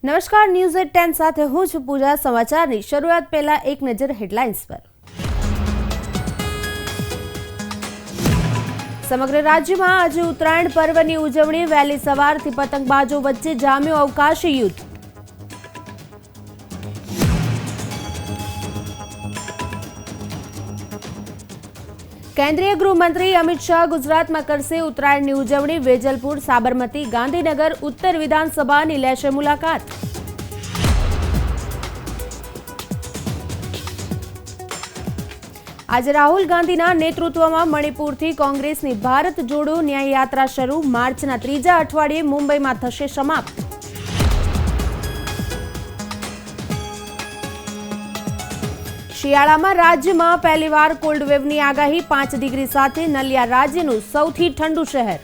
નમસ્કાર, news at 10 સાથે હું છું પૂજા. સમાચારની શરૂઆત પહેલા એક નજર હેડલાઇન્સ પર. સમગ્ર રાજ્યમાં આજે ઉત્તરાયણ પર્વની ઉજવણી. વહેલી સવારથી પતંગબાજો વચ્ચે જામ્યો અવકાશી યુદ્ધ. કેન્દ્રીય ગૃહમંત્રી અમિત શાહ ગુજરાતમાં કરશે ઉત્તરાયણની ઉજવણી. વેજલપુર, સાબરમતી, ગાંધીનગર, ઉત્તર વિધાનસભાની લેશે મુલાકાત. આજે રાહુલ ગાંધીના નેતૃત્વમાં મણિપુરથી કોંગ્રેસની ભારત જોડો ન્યાય યાત્રા શરૂ. માર્ચના ત્રીજા અઠવાડિયે મુંબઈમાં થશે સમાપ્ત. શિયાળામાં રાજ્યમાં પહેલીવાર કોલ્ડવેવની આગાહી. 5 ડિગ્રી સાથે નલિયા રાજ્યનું સૌથી ઠંડુ શહેર.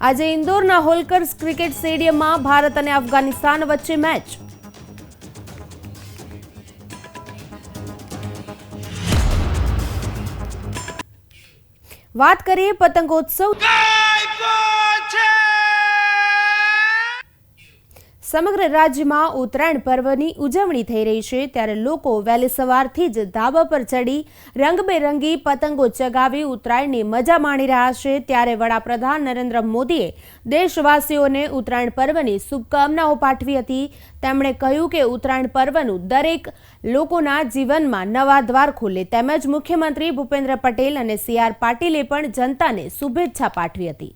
આજે ઇન્દોરના હોલકર્સ ક્રિકેટ સ્ટેડિયમમાં ભારત અને અફઘાનિસ્તાન વચ્ચે મેચ. વાત કરીએ પતંગોત્સવ. સમગ્ર રાજ્યમાં ઉત્તરાયણ પર્વની ઉજવણી થઈ રહી છે, ત્યારે લોકો વહેલી સવારથી જ ધાબા પર ચડી રંગબેરંગી પતંગો ચગાવી ઉત્તરાયણની મજા માણી રહ્યા છે. ત્યારે વડાપ્રધાન નરેન્દ્ર મોદીએ દેશવાસીઓને ઉત્તરાયણ પર્વની શુભકામનાઓ પાઠવી હતી. તેમણે કહ્યું કે ઉત્તરાયણ પર્વનું દરેક લોકોના જીવનમાં નવા દ્વાર ખોલે. તેમજ મુખ્યમંત્રી ભૂપેન્દ્ર પટેલ અને CR પાટીલે પણ જનતાને શુભેચ્છા પાઠવી હતી.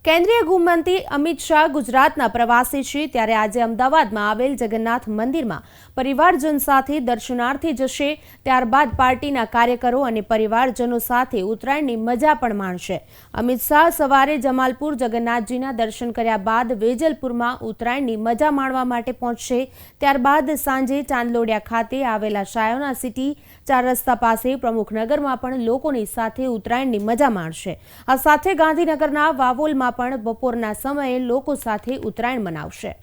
કેન્દ્રીય ગૃહમંત્રી અમિત શાહ ગુજરાતના પ્રવાસે છે, ત્યારે આજે અમદાવાદમાં આવેલ જગન્નાથ મંદિરમાં પરિવારજન સાથે દર્શનાર્થે જશે. ત્યારબાદ પાર્ટીના કાર્યકરો અને પરિવારજનો સાથે ઉત્તરાયણની મજા પણ માણશે. અમિત શાહ સવારે જમાલપુર જગન્નાથજીના દર્શન કર્યા બાદ વેજલપુરમાં ઉત્તરાયણની મજા માણવા માટે પહોંચશે. ત્યારબાદ સાંજે ચાંદલોડિયા ખાતે આવેલા શાયોના સિટી 4 રસ્તા પાસે પ્રમુખનગરમાં પણ લોકોની સાથે ઉત્તરાયણની મજા માણશે. આ સાથે ગાંધીનગરના વાવોલમાં પણ બપોરના સમયે લોકો સાથે ઉત્તરાયણ મનાવશે.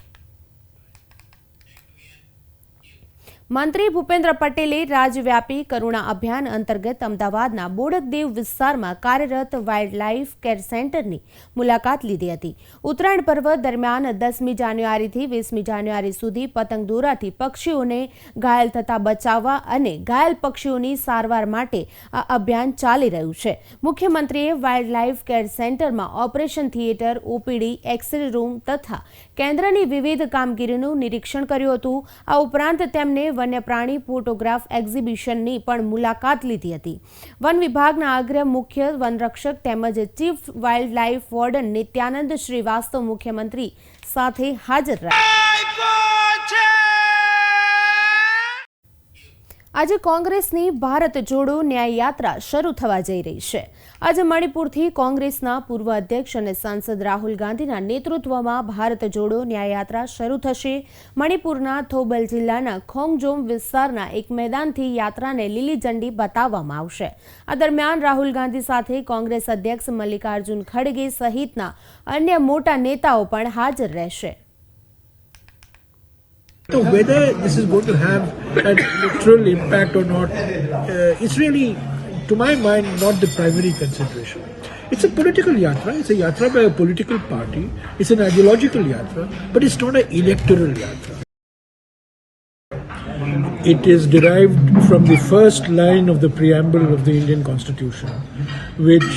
મંત્રી ભૂપેન્દ્ર પટેલે રાજ્યવ્યાપી કરુણા અભિયાન અંતર્ગત અમદાવાદના બોડકદેવ વિસ્તારમાં કાર્યરત વાઇલ્ડ લાઇફ કેર સેન્ટરની મુલાકાત લીધી હતી. ઉત્તરાયણ પર્વ દરમિયાન 10મી જાન્યુઆરીથી 20મી જાન્યુઆરી સુધી પતંગ દોરાથી પક્ષીઓને ઘાયલ થતા બચાવવા અને ઘાયલ પક્ષીઓની સારવાર માટે આ અભિયાન ચાલી રહ્યું છે. મુખ્યમંત્રીએ વાઇલ્ડ લાઇફ કેર સેન્ટરમાં operation theatre, OPD, X-ray room તથા કેન્દ્રની વિવિધ કામગીરીનું નિરીક્ષણ કર્યું હતું. આ ઉપરાંત તેમને વન્યપ્રાણી ફોટોગ્રાફ એક્ઝિબિશનની પણ મુલાકાત લીધી હતી. વન વિભાગના અગ્ર મુખ્ય વનરક્ષક તેમજ chief wildlife warden Nityanand Shrivastava મુખ્યમંત્રી સાથે હાજર રહ્યા. આજે કોંગ્રેસની ભારત જોડો ન્યાય યાત્રા શરૂ થવા જઈ રહી છે. આજે મણિપુરથી કોંગ્રેસના પૂર્વ અધ્યક્ષ અને સાંસદ રાહુલ ગાંધીના નેતૃત્વમાં ભારત જોડો ન્યાય યાત્રા શરૂ થશે. મણિપુરના થોબલ જિલ્લાના ખોંગજોમ વિસ્તારના એક મેદાનથી યાત્રાને લીલી ઝંડી બતાવવામાં આવશે. આ દરમિયાન રાહુલ ગાંધી સાથે કોંગ્રેસ અધ્યક્ષ મલ્લિકાર્જુન ખડગે સહિતના અન્ય મોટા નેતાઓ પણ હાજર રહેશે. So whether this is going to have a literal impact or not, it's really, to my mind, not the primary consideration. It's a political yatra. It's a yatra by a political party. It's an ideological yatra, but it's not an electoral yatra. It is derived from the first line of the preamble of the Indian Constitution, which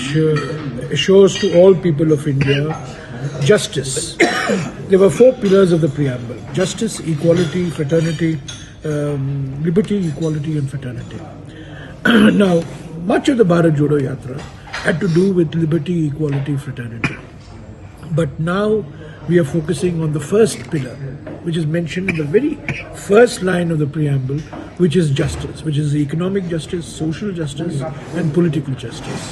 assures to all people of India justice. There were 4 pillars of the preamble: justice, equality, fraternity, liberty, equality and fraternity. Now, much of the Bharat Jodo Yatra had to do with liberty, equality, fraternity. But now we are focusing on the first pillar, which is mentioned in the very first line of the preamble, which is justice, which is economic justice, social justice and political justice.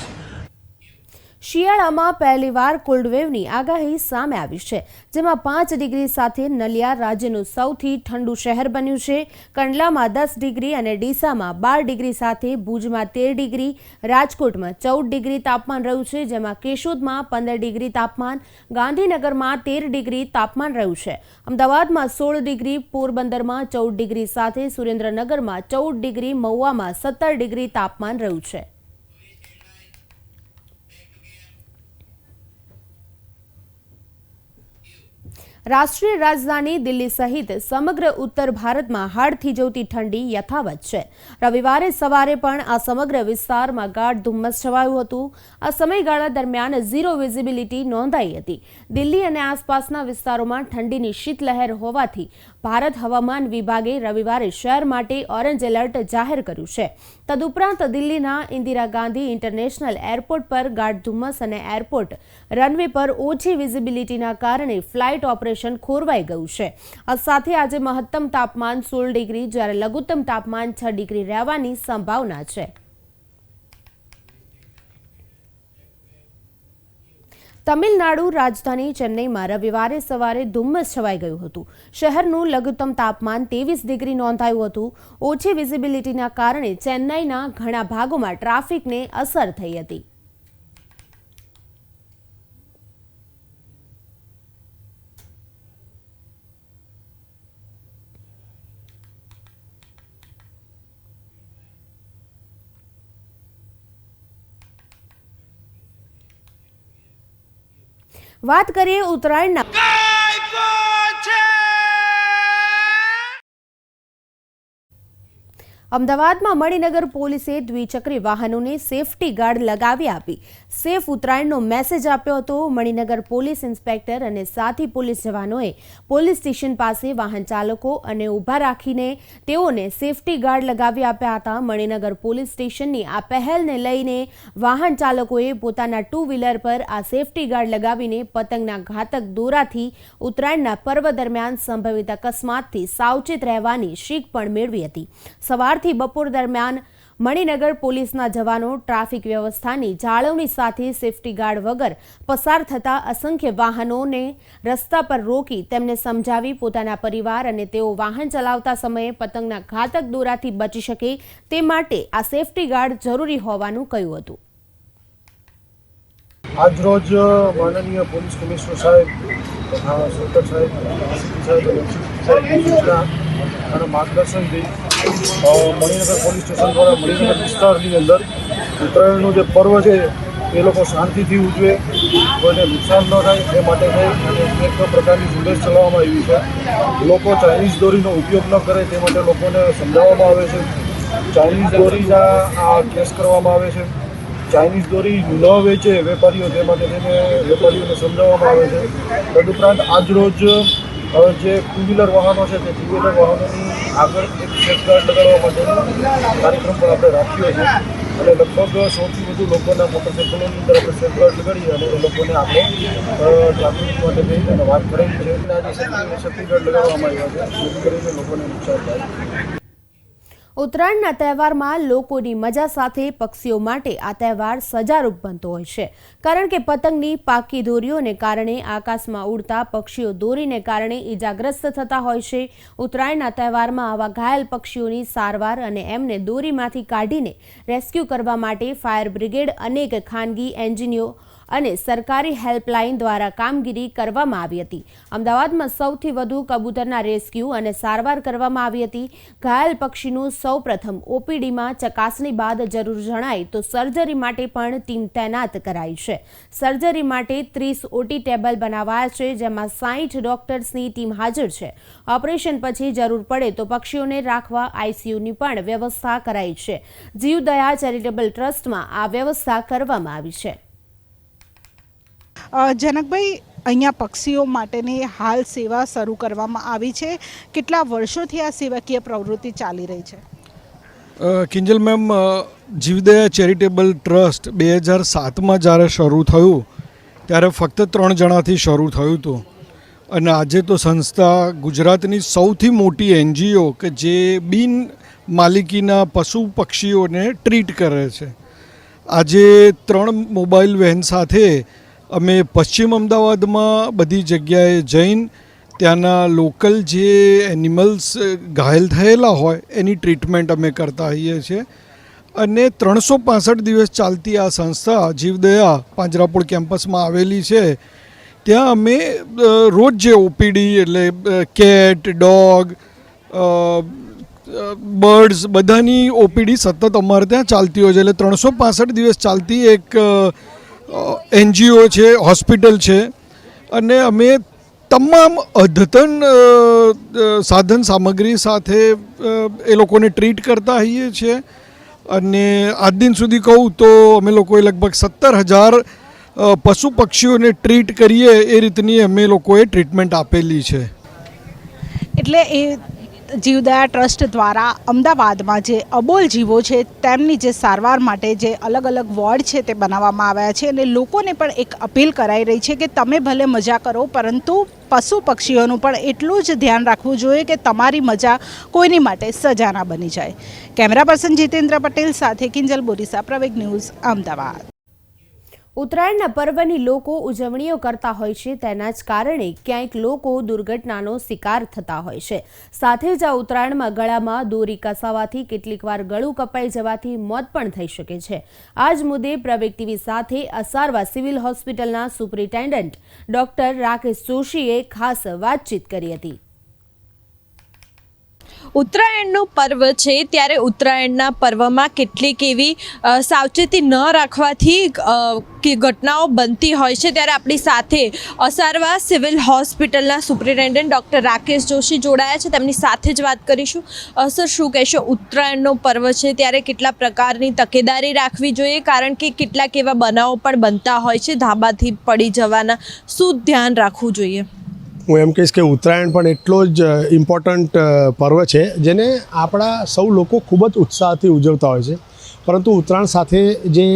શિયાળામાં પહેલીવાર કોલ્ડવેવની આગાહી સામે આવી છે, જેમાં 5 degree સાથે નલિયા રાજ્યનું સૌથી ઠંડુ શહેર બન્યું છે. કંડલામાં 10 ડિગ્રી અને ડીસામાં 12 ડિગ્રી સાથે ભુજમાં 13 ડિગ્રી, રાજકોટમાં 14 ડિગ્રી તાપમાન રહ્યું છે, જેમાં કેશોદમાં 15 ડિગ્રી તાપમાન, ગાંધીનગરમાં 13 ડિગ્રી તાપમાન રહ્યું છે. અમદાવાદમાં 16 ડિગ્રી, પોરબંદરમાં 14 ડિગ્રી સાથે સુરેન્દ્રનગરમાં 14 ડિગ્રી, મહુવામાં 17 ડિગ્રી તાપમાન રહ્યું છે. રાષ્ટ્રીય રાજધાની દિલ્હી સહિત સમગ્ર ઉત્તર ભારતમાં હાડ થીજવતી ઠંડી યથાવત છે. રવિવારે સવારે પણ આ સમગ્ર વિસ્તારમાં ગાઢ ધુમ્મસ છવાયું હતું. આ સમયગાળા દરમિયાન ઝીરો વિઝિબિલિટી નોંધાઈ હતી. દિલ્હી અને આસપાસના વિસ્તારોમાં ઠંડીની શીતલહેર હોવાથી ભારત હવામાન વિભાગે રવિવારે શહેર માટે ઓરેન્જ એલર્ટ જાહેર કર્યું છે. તદુપરાંત દિલ્હીના ઇન્દિરા ગાંધી ઇન્ટરનેશનલ એરપોર્ટ પર ગાઢ ધુમ્મસ અને એરપોર્ટ રનવે પર ઓછી વિઝિબિલિટીના કારણે ફ્લાઇટ ઓપરેશન ખોરવાઈ ગયું છે. આ સાથે આજે મહત્તમ તાપમાન 16 ડિગ્રી જ્યારે લઘુત્તમ તાપમાન 6 ડિગ્રી રહેવાની સંભાવના છે. તમિલનાડુ રાજધાની ચેન્નઈમાં રવિવારે સવારે ધુમ્મસ છવાઈ ગયું હતું. શહેરનું લઘુત્તમ તાપમાન 23 ડિગ્રી નોંધાયું હતું. ઓછી વિઝિબિલિટીના કારણે ચેન્નઈના ઘણા ભાગોમાં ટ્રાફિકને અસર થઈ હતી. વાત કરીએ ઉત્તરાયણના. અમદાવાદમાં મણિનગર પોલીસે દ્વિચક્રી વાહનોને સેફટી ગાર્ડ લગાવી આપી સેફ ઉત્તરાયણનો મેસેજ આપ્યો હતો. મણિનગર પોલીસ ઇન્સ્પેક્ટર અને સાથી પોલીસ જવાનોએ પોલીસ સ્ટેશન પાસે વાહન ચાલકો અને ઊભા રાખીને તેઓને સેફટી ગાર્ડ લગાવી આપ્યા હતા. મણિનગર પોલીસ સ્ટેશનની આ પહેલને લઈને વાહન ચાલકોએ પોતાના 2 વ્હીલર પર આ સેફટી ગાર્ડ લગાવીને પતંગના ઘાતક દોરાથી ઉત્તરાયણના પર્વ દરમિયાન સંભવિત અકસ્માતથી સાવચેત રહેવાની શીખ પણ મેળવી હતી. સવારથી બપોર દરમિયાન મણિનગર પોલીસના જવાનો ટ્રાફિક વ્યવસ્થાની જાળવણી સાથે સેફટી ગાર્ડ વગર પસાર થતા અસંખ્ય વાહનોને રસ્તા પર રોકી તેમને સમજાવી પોતાના પરિવાર અને તેઓ વાહન ચલાવતા સમયે પતંગના ઘાતક દોરાથી બચી શકે તે માટે આ સેફટી ગાર્ડ જરૂરી હોવાનું કહ્યું હતું. આજરોજ માનનીય પોલીસ કમિશનર સાહેબ, સેક્ટર સાહેબ અને માર્ગદર્શનથી મણિનગર પોલીસ સ્ટેશન દ્વારા મણિનગર વિસ્તારની અંદર ઉત્તરાયણનું જે પર્વ છે એ લોકો શાંતિથી ઉજવે, કોઈને નુકસાન ન થાય એ માટે થઈ અને એક પ્રકારની ઝુંબેશ ચલાવવામાં આવી છે. લોકો ચાઇનીઝ દોરીનો ઉપયોગ ન કરે તે માટે લોકોને સમજાવવામાં આવે છે. ચાઇનીઝ દોરીના આ કેસ કરવામાં આવે છે. ચાઇનીઝ દોરી ન વેચે વેપારીઓ તે માટે તેને વેપારીઓને સમજાવવામાં આવે છે. તદુપરાંત આજરોજ જે 2 વ્હીલર વાહનો છે તે 2 વ્હીલર વાહનોની આગળ એક સેફગાર્ડ લગાડવા માટેનો કાર્યક્રમ પણ આપણે રાખ્યો છે અને લગભગ 100થી વધુ લોકોના મોટરસાઇકલોની અંદર આપણે સેફગાર્ડ લગાડીએ અને એ લોકોને આપણે જાગૃતિ માટે કહી અને વાત કરેલી છે. આજે સેફગાર્ડ લગાવવામાં આવ્યા છે જેથી કરીને લોકોને નુકસાન થાય. ઉત્તરાયણના તહેવારમાં લોકોની મજા સાથે પક્ષીઓ માટે આ તહેવાર સજારૂપ બનતો હોય છે, કારણ કે પતંગની પાકી દોરીઓને કારણે આકાશમાં ઉડતા પક્ષીઓ દોરીને કારણે ઈજાગ્રસ્ત થતા હોય છે. ઉત્તરાયણના તહેવારમાં આવા ઘાયલ પક્ષીઓની સારવાર અને એમને દોરીમાંથી કાઢીને રેસ્ક્યુ કરવા માટે ફાયર બ્રિગેડ, અનેક ખાનગી એન્જિનિયરો અને સરકારી હેલ્પલાઇન દ્વારા કામગીરી કરવામાં આવી હતી. અમદાવાદમાં સૌથી વધુ કબૂતરના રેસ્ક્યુ અને સારવાર કરવામાં આવી હતી. ઘાયલ પક્ષીનું સૌપ્રથમ ઓપીડીમાં ચકાસણી બાદ જરૂર જણાય તો સર્જરી માટે પણ ટીમ તૈનાત કરાઈ છે. સર્જરી માટે 30 ઓટી ટેબલ બનાવાયા છે, જેમાં 60 ડોક્ટર્સની ટીમ હાજર છે. ઓપરેશન પછી જરૂર પડે તો પક્ષીઓને રાખવા આઈસીયુની પણ વ્યવસ્થા કરાઈ છે. જીવદયા ચેરિટેબલ ટ્રસ્ટમાં આ વ્યવસ્થા કરવામાં આવી છે. જનકભાઈ, અહીંયા પક્ષીઓ માટેની હાલ સેવા શરૂ કરવામાં આવી છે. કેટલા વર્ષોથી આ સેવાકીય પ્રવૃત્તિ ચાલી રહી છે? કિંજલ મેમ, જીવદયા ચેરિટેબલ ટ્રસ્ટ 2007માં જ્યારે શરૂ થયું ત્યારે ફક્ત 3 જણાથી શરૂ થયું હતું અને આજે તો સંસ્થા ગુજરાતની સૌથી મોટી એનજીઓ કે જે બિન માલિકીના પશુ પક્ષીઓને ટ્રીટ કરે છે આજે 3 મોબાઈલ વેન સાથે અમે પશ્ચિમ અમદાવાદમાં બધી જગ્યાએ જઈને ત્યાંના લોકલ જે એનિમલ્સ ઘાયલ થયેલા હોય એની ટ્રીટમેન્ટ અમે કરતા હોઈએ છીએ. અને 365 દિવસ ચાલતી આ સંસ્થા જીવદયા પાંજરાપોળ કેમ્પસમાં આવેલી છે. ત્યાં અમે રોજ જે ઓપીડી એટલે કેટ, ડોગ, બર્ડ્સ બધાની ઓપીડી સતત અમારે ત્યાં ચાલતી હોય છે. એટલે 365 દિવસ ચાલતી એક NGO છે, હોસ્પિટલ છે. અને અમે તમામ અદ્યતન સાધન સામગ્રી સાથે એ લોકોને ટ્રીટ કરતા હોઈએ છીએ. અને આજ દિન સુધી કહું તો અમે લોકોએ લગભગ 17,000 પશુ પક્ષીઓને ટ્રીટ કરીએ એ રીતની અમે લોકોએ ટ્રીટમેન્ટ આપેલી છે. એટલે એ જીવદયા ટ્રસ્ટ દ્વારા અમદાવાદમાં જે અબોલ જીવો છે તેમની જે સારવાર માટે જે અલગ અલગ વોર્ડ છે તે બનાવવામાં આવ્યા છે. અને લોકોને પણ એક અપીલ કરાઈ રહી છે કે તમે ભલે મજા કરો પરંતુ પશુ પક્ષીઓનું પણ એટલું જ ધ્યાન રાખવું જોઈએ કે તમારી મજા કોઈની માટે સજા ના બની જાય. કેમેરા પર્સન જીતેન્દ્ર પટેલ સાથે કિંજલ બોરીસા, પ્રવેગ ન્યૂઝ, અમદાવાદ. ઉત્તરાયણના પર્વની લોકો ઉજવણીઓ કરતા હોય છે, તેના જ કારણે ક્યાંક લોકો દુર્ઘટનાનો શિકાર થતા હોય છે. સાથે જ આ ઉત્તરાયણમાં ગળામાં દોરી કસાવાથી કેટલીક વાર ગળું કપાઈ જવાથી મોત પણ થઈ શકે છે. આ જ મુદ્દે પ્રવેગ ટીવી સાથે અસારવા સિવિલ હોસ્પિટલના સુપ્રિન્ટેન્ડન્ટ ડોક્ટર રાકેશ જોશીએ ખાસ વાતચીત કરી હતી. ઉત્તરાયણનું પર્વ છે ત્યારે ઉત્તરાયણના પર્વમાં કેટલીક એવી સાવચેતી ન રાખવાથી ઘટનાઓ બનતી હોય છે. ત્યારે આપણી સાથે અસારવા સિવિલ હોસ્પિટલના સુપ્રિન્ટેન્ડન્ટ ડૉક્ટર રાકેશ જોશી જોડાયા છે. તેમની સાથે જ વાત કરીશું. સર, શું કહેશો, ઉત્તરાયણનો પર્વ છે ત્યારે કેટલા પ્રકારની તકેદારી રાખવી જોઈએ? કારણ કે કેટલાક એવા બનાવો પણ બનતા હોય છે ધાબાથી પડી જવાના. શું ધ્યાન રાખવું જોઈએ? હું એમ કહીશ કે ઉત્તરાયણ પણ એટલો જ ઇમ્પોર્ટન્ટ પર્વ છે જેને આપણા સૌ લોકો ખૂબ જ ઉત્સાહથી ઉજવતા હોય છે. પરંતુ ઉત્તરાયણ સાથે જે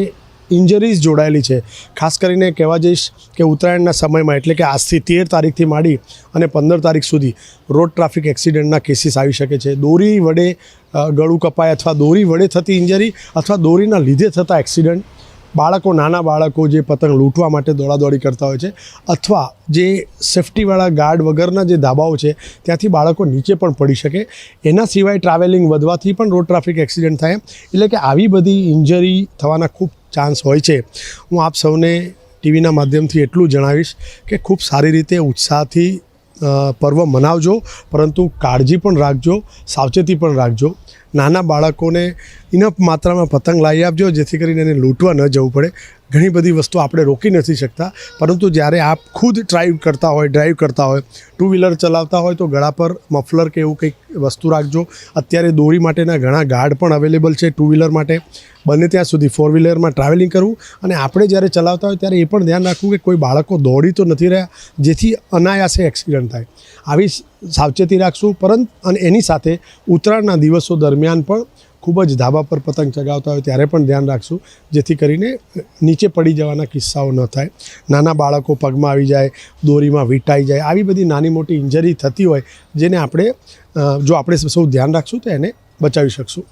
ઇન્જરીઝ જોડાયેલી છે, ખાસ કરીને કહેવા જઈશ કે ઉત્તરાયણના સમયમાં એટલે કે આજથી 13 તારીખથી માંડી અને 15 તારીખ સુધી રોડ ટ્રાફિક એક્સિડન્ટના કેસીસ આવી શકે છે. દોરી વડે ગળું કપાય અથવા દોરી વડે થતી ઇન્જરી અથવા દોરીના લીધે થતા એક્સિડન્ટ, બાળકો, નાના બાળકો જે પતંગ લૂંટવા માટે દોડાદોડી કરતા હોય છે અથવા જે સેફ્ટીવાળા ગાર્ડ વગરના જે ધાબાઓ છે ત્યાંથી બાળકો નીચે પણ પડી શકે. એના સિવાય ટ્રાવેલિંગ વધવાથી પણ રોડ ટ્રાફિક એક્સિડન્ટ થાય. એટલે કે આવી બધી ઇન્જરી થવાના ખૂબ ચાન્સ હોય છે. હું આપ સૌને ટીવીના માધ્યમથી એટલું જણાવીશ કે ખૂબ સારી રીતે ઉત્સાહથી પર્વ મનાવજો, પરંતુ કાળજી પણ રાખજો, સાવચેતી પણ રાખજો. નાના બાળકોને ઇનફ માત્રામાં પતંગ લાવી આપજો જેથી કરીને એને લૂંટવા ન જવું પડે. ઘણી બધી વસ્તુ આપણે રોકી નથી શકતા, પરંતુ જ્યારે આપ ખુદ ડ્રાઈવ કરતા હોય, ટુ વ્હીલર ચલાવતા હોય તો ગળા પર મફલર કે એવું કંઈક વસ્તુ રાખજો. અત્યારે દોરી માટેના ઘણા ગાર્ડ પણ અવેલેબલ છે ટુ વ્હીલર માટે. બને ત્યાં સુધી 4 વ્હીલરમાં ટ્રાવેલિંગ કરવું. અને આપણે જ્યારે ચલાવતા હોય ત્યારે એ પણ ધ્યાન રાખવું કે કોઈ બાળકો દોડી તો નથી રહ્યા જેથી અનાયાસે એક્સિડન્ટ થાય. આવી સાવચેતી રાખશું. અને એની સાથે ઉત્તરાયણના દિવસો દરમિયાન પણ ખૂબ જ ધાબા પર પતંગ ચગાવતા હોય ત્યારે પણ ધ્યાન રાખશું જેથી કરીને નીચે પડી જવાના કિસ્સાઓ ન થાય. નાના બાળકો પગમાં આવી જાય, દોરીમાં વીંટાઈ જાય, આવી બધી નાની મોટી ઇન્જરી થતી હોય જેને આપણે સૌ ધ્યાન રાખશું તો એને બચાવી શકશું.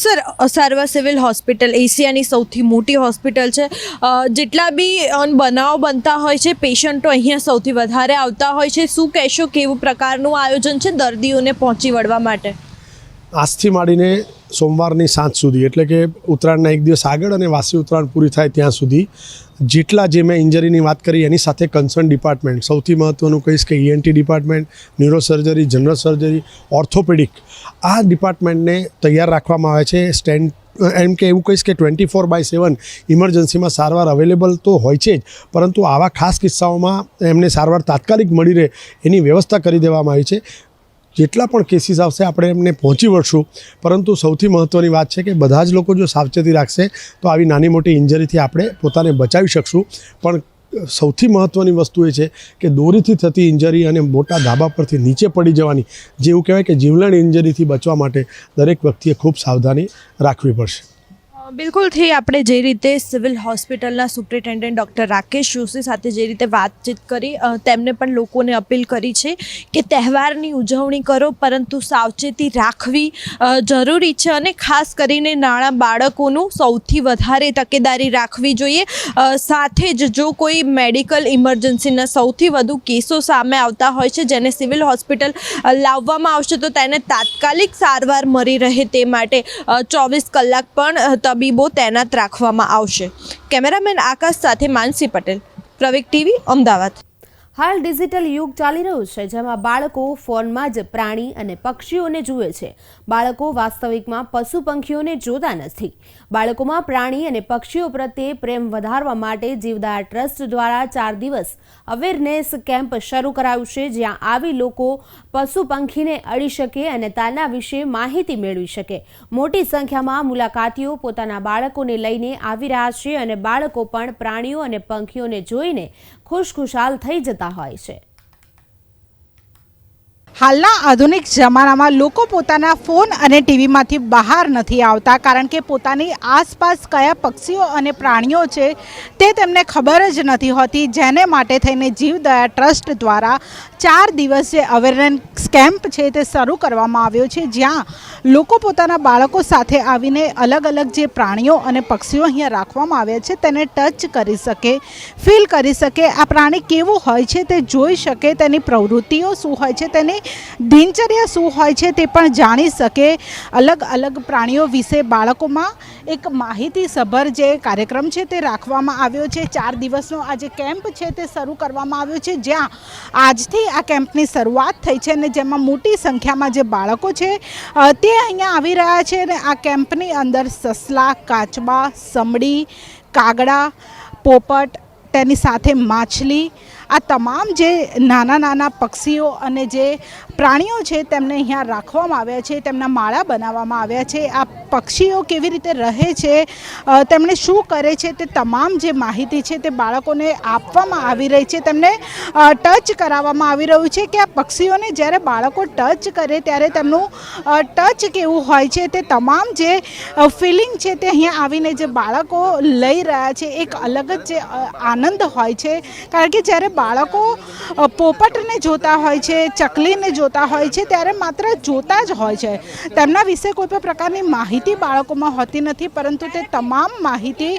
સર, અસારવા સિવિલ હોસ્પિટલ એશિયાની સૌથી મોટી હોસ્પિટલ છે. જેટલા બી બનાવો બનતા હોય છે, પેશન્ટો અહીંયા સૌથી વધારે આવતા હોય છે. શું કહેશો, કેવું પ્રકારનું આયોજન છે દર્દીઓને પહોંચી વળવા માટે? આજથી માંડીને સોમવારની સાંજ સુધી એટલે કે ઉત્તરાયણના એક દિવસ આગળ અને વાસી ઉત્તરાયણ પૂરી થાય ત્યાં સુધી જેટલા જે મેં ઇન્જરીની વાત કરી એની સાથે કન્સર્ન ડિપાર્ટમેન્ટ, સૌથી મહત્ત્વનું કહીશ કે ENT department, neurosurgery, general surgery, orthopaedic, આ ડિપાર્ટમેન્ટને તૈયાર રાખવામાં આવે છે. એમ કે એવું કહીશ કે 24/7 ઇમરજન્સીમાં સારવાર અવેલેબલ તો હોય છે જ, પરંતુ આવા ખાસ કિસ્સાઓમાં એમને સારવાર તાત્કાલિક મળી રહે એની વ્યવસ્થા કરી દેવામાં આવી છે. જેટલા પણ કેસીસ આવશે આપણે એમને પહોંચી વળશું. પરંતુ સૌથી મહત્ત્વની વાત છે કે બધા જ લોકો જો સાવચેતી રાખશે તો આવી નાની મોટી ઇન્જરીથી આપણે પોતાને બચાવી શકશું. પણ સૌથી મહત્ત્વની વસ્તુ એ છે કે દોરીથી થતી ઇન્જરી અને મોટા ધાબા પરથી નીચે પડી જવાની, જેવું કહેવાય કે જીવલેણ ઇન્જરીથી બચવા માટે દરેક વ્યક્તિએ ખૂબ સાવધાની રાખવી પડશે. બિલકુલથી આપણે જે રીતે સિવિલ હોસ્પિટલના સુપ્રિન્ટેન્ડન્ટ ડૉક્ટર રાકેશ જોશી સાથે જે રીતે વાતચીત કરી તેમને પણ લોકોને અપીલ કરી છે કે તહેવારની ઉજવણી કરો પરંતુ સાવચેતી રાખવી જરૂરી છે અને ખાસ કરીને નાના બાળકોનું સૌથી વધારે તકેદારી રાખવી જોઈએ. સાથે જ જો કોઈ મેડિકલ ઇમરજન્સીના સૌથી વધુ કેસો સામે આવતા હોય છે જેને સિવિલ હોસ્પિટલ લાવવામાં આવશે તો તેને તાત્કાલિક સારવાર મળી રહે તે માટે 24 કલાક પણ તબીબો તૈનાત રાખવામાં આવશે. કેમેરામેન આકાશ સાથે માનસી પટેલ, પ્રવેગ ટીવી, અમદાવાદ. હાલ ડિજિટલ યુગ ચાલી રહ્યું છે જેમાં બાળકો ફોનમાં જ પ્રાણી અને પક્ષીઓને જુએ છે. બાળકો વાસ્તવિકમાં પશુ પંખીઓને જોતા નથી. બાળકોમાં પ્રાણી અને પક્ષીઓ પ્રત્યે પ્રેમ વધારવા માટે જીવદયા ટ્રસ્ટ દ્વારા 4 દિવસ અવેરનેસ કેમ્પ શરૂ કરાયું છે જ્યાં આવી લોકો પશુ પંખીને અડી શકે અને તેના વિશે માહિતી મેળવી શકે. મોટી સંખ્યામાં મુલાકાતીઓ પોતાના બાળકોને લઈને આવી રહ્યા છે અને બાળકો પણ પ્રાણીઓ અને પંખીઓને જોઈને ખુશખુશાલ થઈ જતા હોય છે. હાલના આધુનિક જમાનામાં લોકો પોતાના ફોન અને ટીવીમાંથી બહાર નથી આવતા કારણ કે પોતાની આસપાસ કયા પક્ષીઓ અને પ્રાણીઓ છે તે તેમને ખબર જ નથી હોતી, જેને માટે થઈને જીવદયા ટ્રસ્ટ દ્વારા 4 દિવસ જે અવેરનેસ કેમ્પ છે તે શરૂ કરવામાં આવ્યો છે જ્યાં લોકો પોતાના બાળકો સાથે આવીને અલગ અલગ જે પ્રાણીઓ અને પક્ષીઓ અહીંયા રાખવામાં આવ્યા છે તેને ટચ કરી શકે, ફીલ કરી શકે, આ પ્રાણી કેવું હોય છે તે જોઈ શકે, તેની પ્રવૃત્તિઓ શું હોય છે, તેની દિનચર્યા શું હોય છે તે પણ જાણી શકે. અલગ અલગ પ્રાણીઓ વિશે બાળકોમાં એક માહિતીસભર જે કાર્યક્રમ છે તે રાખવામાં આવ્યો છે. 4 દિવસનો આ જે કેમ્પ છે તે શરૂ કરવામાં આવ્યો છે જ્યાં આજથી આ કેમ્પની શરૂઆત થઈ છે અને જેમાં મોટી સંખ્યામાં જે બાળકો છે તે અહીંયા આવી રહ્યા છે અને આ કેમ્પની અંદર સસલા, કાચબા, સમડી, કાગડા, પોપટ, તેની સાથે માછલી, આ તમામ જે નાના નાના પક્ષીઓ અને જે પ્રાણીઓ છે તેમને અહીંયા રાખવામાં આવ્યા છે, તેમના માળા બનાવવામાં આવ્યા છે. આ પક્ષીઓ કેવી રીતે રહે છે, તેમણે શું કરે છે તે તમામ જે માહિતી છે તે બાળકોને આપવામાં આવી રહી છે. તેમને ટચ કરાવવામાં આવી રહ્યું છે કે આ પક્ષીઓને જ્યારે બાળકો ટચ કરે ત્યારે તેમનું ટચ કેવું હોય છે તે તમામ જે ફિલિંગ છે તે અહીંયા આવીને જે બાળકો લઈ રહ્યા છે એક અલગ જ જે આનંદ હોય છે. કારણ કે જ્યારે બાળકો પોપટને જોતા હોય છે, ચકલીને જોતા હોય છે ત્યારે માત્ર જોતા જ હોય છે, તેમના વિશે કોઈ પણ પ્રકારની માહિતી બાળકોમાં હોતી નથી, પરંતુ તે તમામ માહિતી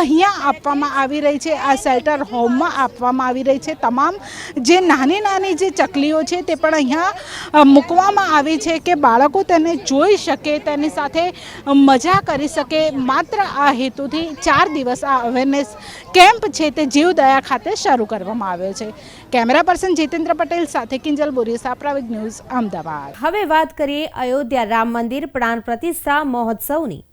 અહીંયા આપવામાં આવી રહી છે. આ શેલ્ટર હોમમાં આપવામાં આવી રહી છે. તમામ જે નાની નાની જે ચકલીઓ છે તે પણ અહીંયા મૂકવામાં આવી છે કે બાળકો તેને જોઈ શકે, તેની સાથે મજા કરી શકે. માત્ર આ હેતુથી 4 દિવસ આ અવેરનેસ કેમ્પ છે તે જીવદયા ખાતે શરૂ કરવામાં આવ્યો છે. કેમેરા પર્સન જીતેન્દ્ર પટેલ સાથે કિંજલ બોરીસા, પ્રવેગ ન્યૂઝ, અમદાવાદ. હવે વાત કરીએ અયોધ્યા રામ મંદિર પ્રાણ પ્રતિષ્ઠા મહોત્સવની.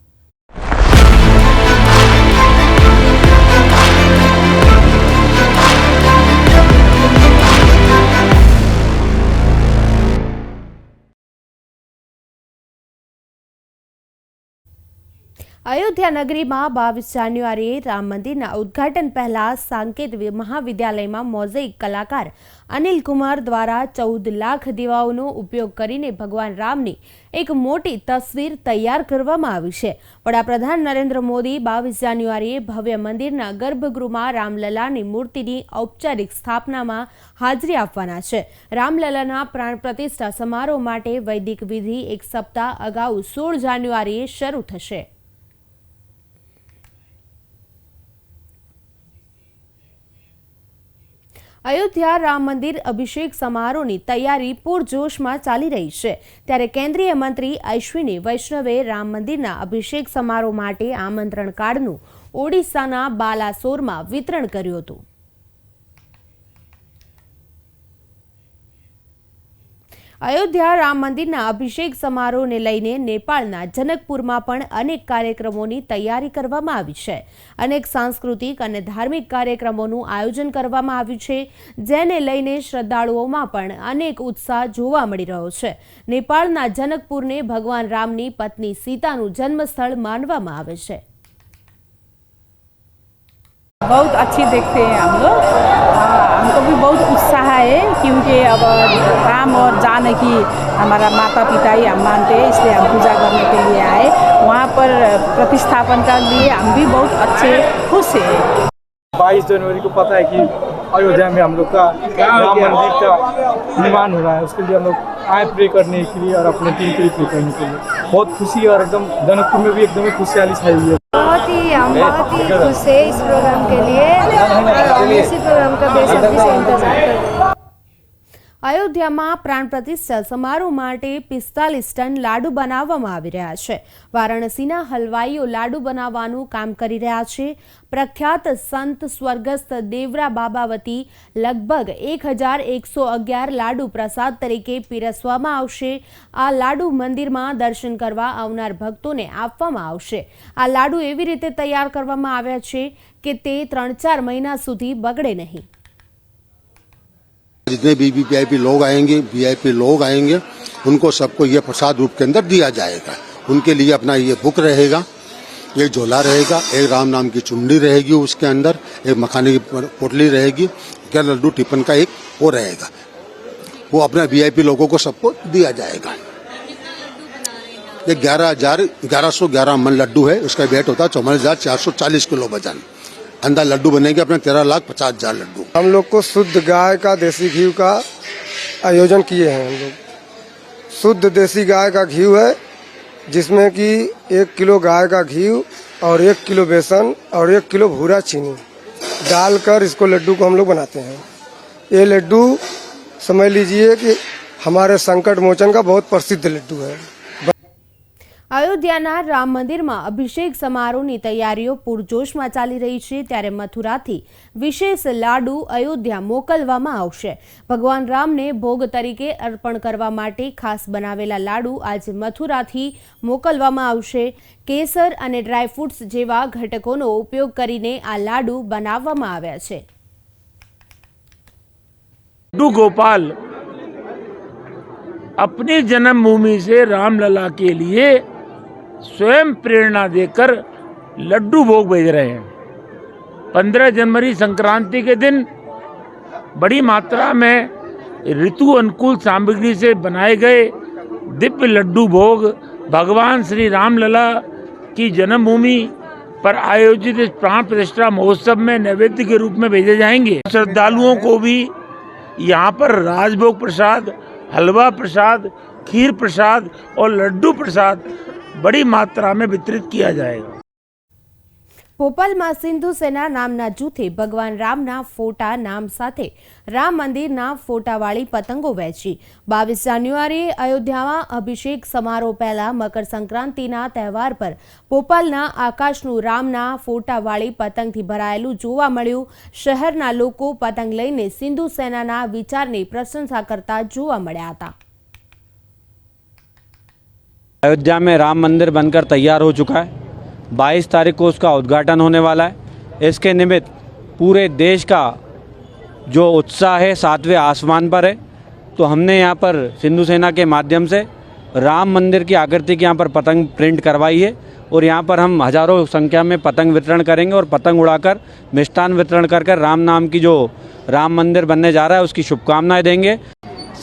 અયોધ્યા નગરીમાં 22 જાન્યુઆરીએ રામ મંદિરના ઉદ્ઘાટન પહેલા સાંકેત મહાવિદ્યાલયમાં મોઝેઇક કલાકાર અનિલ કુમાર દ્વારા 14 લાખ દીવાઓનો ઉપયોગ કરીને ભગવાન રામની એક મોટી તસવીર તૈયાર કરવામાં આવી છે. વડાપ્રધાન નરેન્દ્ર મોદી 22 જાન્યુઆરીએ ભવ્ય મંદિરના ગર્ભગૃહમાં રામલલાની મૂર્તિની ઔપચારિક સ્થાપનામાં હાજરી આપવાના છે. રામલલાના પ્રાણ પ્રતિષ્ઠા સમારોહ માટે વૈદિક વિધિ એક સપ્તાહ અગાઉ 16 જાન્યુઆરીએ શરૂ થશે. અયોધ્યા રામ મંદિર અભિષેક સમારોહની તૈયારી પૂરજોશમાં ચાલી રહી છે ત્યારે કેન્દ્રીય મંત્રી અશ્વિની વૈષ્ણવે રામ મંદિરના અભિષેક સમારોહ માટે આમંત્રણ કાર્ડનું ઓડિશાના બાલાસોરમાં વિતરણ કર્યું હતું. અયોધ્યા રામ મંદિરના અભિષેક સમારોહને લઈને નેપાળના જનકપુરમાં પણ અનેક કાર્યક્રમોની તૈયારી કરવામાં આવી છે. અનેક સાંસ્કૃતિક અને ધાર્મિક કાર્યક્રમોનું આયોજન કરવામાં આવ્યું છે જેને લઈને શ્રદ્ધાળુઓમાં પણ અનેક ઉત્સાહ જોવા મળી રહ્યો છે. નેપાળના જનકપુરને ભગવાન રામની પત્ની સીતાનું જન્મસ્થળ માનવામાં આવે છે. बहुत अच्छी देखते हैं हम लोग, हमको भी बहुत उत्साह है क्योंकि अब राम और जानकी हमारा माता पिता ही हम मानते हैं, इसलिए हम पूजा करने के लिए आए. वहाँ पर पर प्रतिस्थापन कर लिए, हम भी बहुत अच्छे खुश हैं। 22 जनवरी को पता है कि अयोध्या में हम लोग का राम मंदिर का निर्माण हो रहा है, उसके लिए हम लोग आए प्रे करने के लिए और अपने टीम के लिए प्रे करने के लिए। बहुत खुशी है और एकदम जनकपुर में भी एकदम खुशहाली छाई हुई है। हम बहुत ही खुश है इस प्रोग्राम के लिए और हम इसी प्रोग्राम का बेसब्री से इंतजार कर रहे हैं। અયોધ્યામાં પ્રાણ પ્રતિષ્ઠા સમારોહ માટે 45 ટન લાડુ બનાવવામાં આવી રહ્યા છે. વારાણસીના હલવાઈઓ લાડુ બનાવવાનું કામ કરી રહ્યા છે. પ્રખ્યાત સંત સ્વર્ગસ્થ દેવરા બાબા વતી લગભગ 1111 લાડુ પ્રસાદ તરીકે પીરસવામાં આવશે. આ લાડુ મંદિરમાં દર્શન કરવા આવનાર ભક્તોને આપવામાં આવશે. આ લાડુ એવી રીતે તૈયાર કરવામાં આવ્યા છે કે તે 3-4 મહિના સુધી બગડે નહીં. जितने भी वीआईपी लोग आएंगे उनको सबको ये प्रसाद रूप के अंदर दिया जाएगा। उनके लिए अपना ये बुक रहेगा, एक झोला रहेगा, एक राम नाम की चुंडी रहेगी, उसके अंदर एक मखाने की पोटली रहेगी, क्या लड्डू टिफिन का एक वो रहेगा, वो अपना वीआईपी लोगों को सबको दिया जाएगा। ये 1111 मन लड्डू है, उसका वेट होता है 4440 किलो वजन। अंदर लड्डू बनेंगे अपने 13,50,000 लड्डू। हम लोग को शुद्ध गाय का देसी घी का आयोजन किए हैं। हम लोग शुद्ध देसी गाय का घी है, जिसमें कि 1 किलो गाय का घी और 1 किलो बेसन और 1 किलो भूरा चीनी डालकर इसको लड्डू को हम लोग बनाते हैं। ये लड्डू समझ लीजिए कि हमारे संकट मोचन का बहुत प्रसिद्ध लड्डू है। અયોધ્યાના રામ મંદિરમાં અભિષેક સમારોહની તૈયારીઓ પૂરજોશમાં ચાલી રહી છે, ત્યારે મથુરાથી વિશેષ લાડુ અયોધ્યા મોકલવામાં આવશે. ભગવાન રામને ભોગ તરીકે અર્પણ કરવા માટે ખાસ બનાવેલા લાડુ આજે મથુરાથી મોકલવામાં આવશે. કેસર અને ડ્રાયફ્રૂટ્સ જેવા ઘટકોનો ઉપયોગ કરીને આ લાડુ બનાવવામાં આવ્યા છે. लड्डू गोपाल अपनी जन्मभूमि से रामलला के लिए स्वयं प्रेरणा देकर लड्डू भोग भेज रहे हैं। 15 जनवरी संक्रांति के दिन बड़ी मात्रा में ऋतु अनुकूल सामग्री से बनाए गए दिव्य लड्डू भोग भगवान श्री रामलला की जन्मभूमि पर आयोजित इस प्राण प्रतिष्ठा महोत्सव में नैवेद्य के रूप में भेजे जाएंगे। श्रद्धालुओं को भी यहाँ पर राजभोग प्रसाद, हलवा प्रसाद, खीर प्रसाद और लड्डू प्रसाद बड़ी मात्रा में वितरित किया जाएगा। ભોપાલમાં સિંધુ સેના નામના જૂથે ભગવાન રામના ફોટા નામ સાથે રામ મંદિરના ફોટાવાળી પતંગો વહેંચી. 22 જાન્યુઆરીએ અયોધ્યામાં અભિષેક સમારોહ પહેલા મકર સંક્રાંતિના તહેવાર પર ભોપાલના આકાશનું રામના ફોટાવાળી પતંગથી ભરાયેલું જોવા મળ્યું. શહેરના લોકો પતંગ લઈને સિંધુ સેનાના વિચારની પ્રશંસા કરતા જોવા મળ્યા હતા. अयोध्या में राम मंदिर बनकर तैयार हो चुका है। 22 तारीख को उसका उद्घाटन होने वाला है। इसके निमित्त पूरे देश का जो उत्साह है 7वें आसमान पर है। तो हमने यहाँ पर सिंधु सेना के माध्यम से राम मंदिर की आकृति की यहाँ पर पतंग प्रिंट करवाई है और यहाँ पर हम हज़ारों संख्या में पतंग वितरण करेंगे और पतंग उड़ाकर मिष्ठान वितरण कर राम नाम की जो राम मंदिर बनने जा रहा है उसकी शुभकामनाएं देंगे।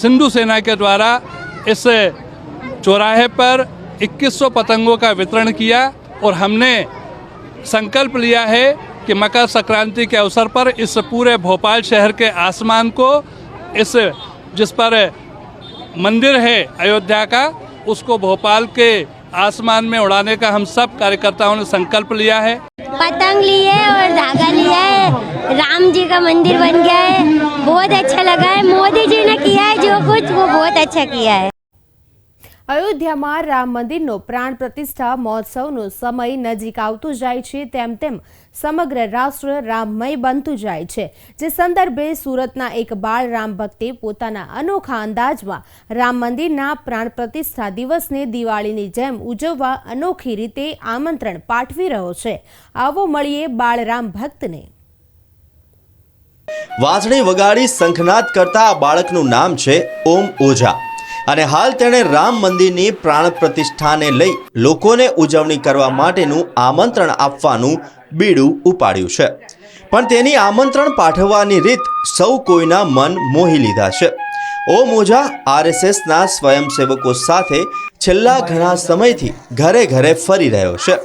सिंधु सेना के द्वारा इस चौराहे पर 2100 पतंगों का वितरण किया और हमने संकल्प लिया है कि मकर संक्रांति के अवसर पर इस पूरे भोपाल शहर के आसमान को इस जिस पर मंदिर है अयोध्या का उसको भोपाल के आसमान में उड़ाने का हम सब कार्यकर्ताओं ने संकल्प लिया है। पतंग लिए और धागा लिया है, राम जी का मंदिर बन गया है, बहुत अच्छा लगा है। मोदी जी ने किया है जो कुछ वो बहुत अच्छा किया है। અયોધ્યામાં રામ મંદિરનો પ્રાણ પ્રતિષ્ઠા મહોત્સવનો સમય નજીક આવતો જાય છે, તેમ તેમ સમગ્ર રાષ્ટ્ર રામમય બનતું જાય છે. જે સંદર્ભે સુરતના એક બાળ રામ ભક્તે પોતાના અનોખા અંદાજમાં રામ મંદિરના પ્રાણ પ્રતિષ્ઠા દિવસને દિવાળીની જેમ ઉજવવા અનોખી રીતે આમંત્રણ પાઠવી રહ્યો છે. આવો મળીએ બાળ રામ ભક્તને. વાંસળી વગાડી શંખનાદ કરતા આ બાળકનું નામ છે ઓમ ઓઝા અને હાલ તેણે રામ મંદિરની પ્રાણ પ્રતિષ્ઠાને લઈ લોકોને ઉજવણી કરવા માટેનું આમંત્રણ આપવાનું બીડું ઉપાડ્યું છે. પણ તેની આમંત્રણ પાઠવવાની રીત સૌ કોઈના મન મોહી લીધા છે. ઓમ ઓઝા આરએસએસના સ્વયંસેવકો સાથે છેલ્લા ઘણા સમયથી ઘરે ઘરે ફરી રહ્યો છે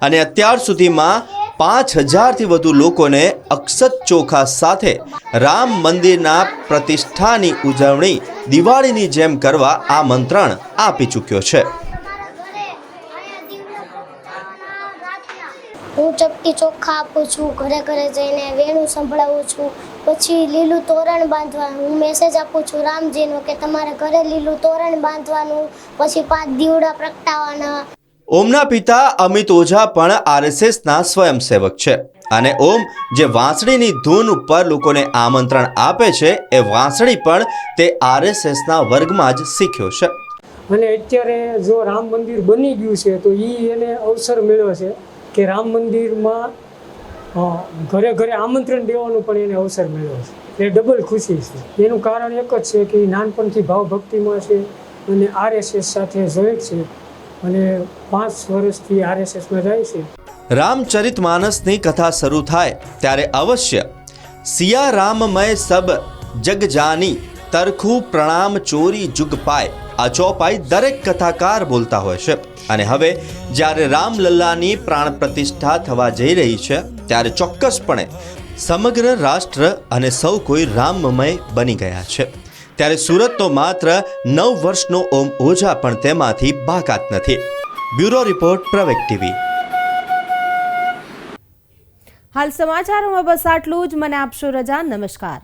અને અત્યાર સુધીમાં 5000થી વધુ લોકોને અક્ષત ચોખા સાથે રામ મંદિરના પ્રતિષ્ઠાની ઉજવણી દિવાળીની જેમ કરવા આમંત્રણ આપી ચૂક્યો છે. હું ચપટી ચોખ્ખા આપું છું, ઘરે ઘરે જઈને વેણું સંભળાવું છું, પછી લીલું તોરણ બાંધવાનું. હું મેસેજ આપું છું રામજીનો કે તમારે ઘરે લીલું તોરણ બાંધવાનું, પછી 5 દીવડા પ્રગટાવવાના. ઓમના પિતા અમિત ઓઝા પણ આરએસએસના સ્વયંસેવક છે અને ઓમ જે વાંસળીની ધૂન ઉપર લોકોને આમંત્રણ આપે છે એ વાંસળી પણ તે આરએસએસના વર્ગમાં જ શીખ્યો છે. અને અત્યારે જો રામ મંદિર બની ગયું છે તો એને અવસર મળ્યો છે કે રામ મંદિરમાં ઘરે ઘરે આમંત્રણ દેવાનો પણ એને અવસર મળ્યો છે. એ ડબલ ખુશી છે. એનું કારણ એક જ છે કે નાનપણથી ભાવભક્તિમાં છે અને આરએસએસ સાથે જોઈન્ટ છે અને 5 વર્ષથી આરએસએસમાં જાય છે. રામચરિતમાનસની કથા શરૂ થાય ત્યારે અવશ્ય સિયા રામમય સબ જગ જાની તરખું પ્રણામ ચોરી જુગ પાય આ ચોપાઈ દરેક કથાકાર બોલતા હોય છે અને હવે જ્યારે રામલલ્લાની પ્રાણ પ્રતિષ્ઠા થવા જઈ રહી છે ત્યારે ચોક્કસપણે સમગ્ર રાષ્ટ્ર અને સૌ કોઈ રામમય બની ગયા છે. ત્યારે સુરતનો માત્ર 9 વર્ષનો ઓમ ઓઝા પણ તેમાંથી બાકાત નથી. બ્યુરો રિપોર્ટ પ્રવેગ ટીવી. હાલ સમાચારોમાં બસ આટલું જ. મને આપશો રજા. નમસ્કાર.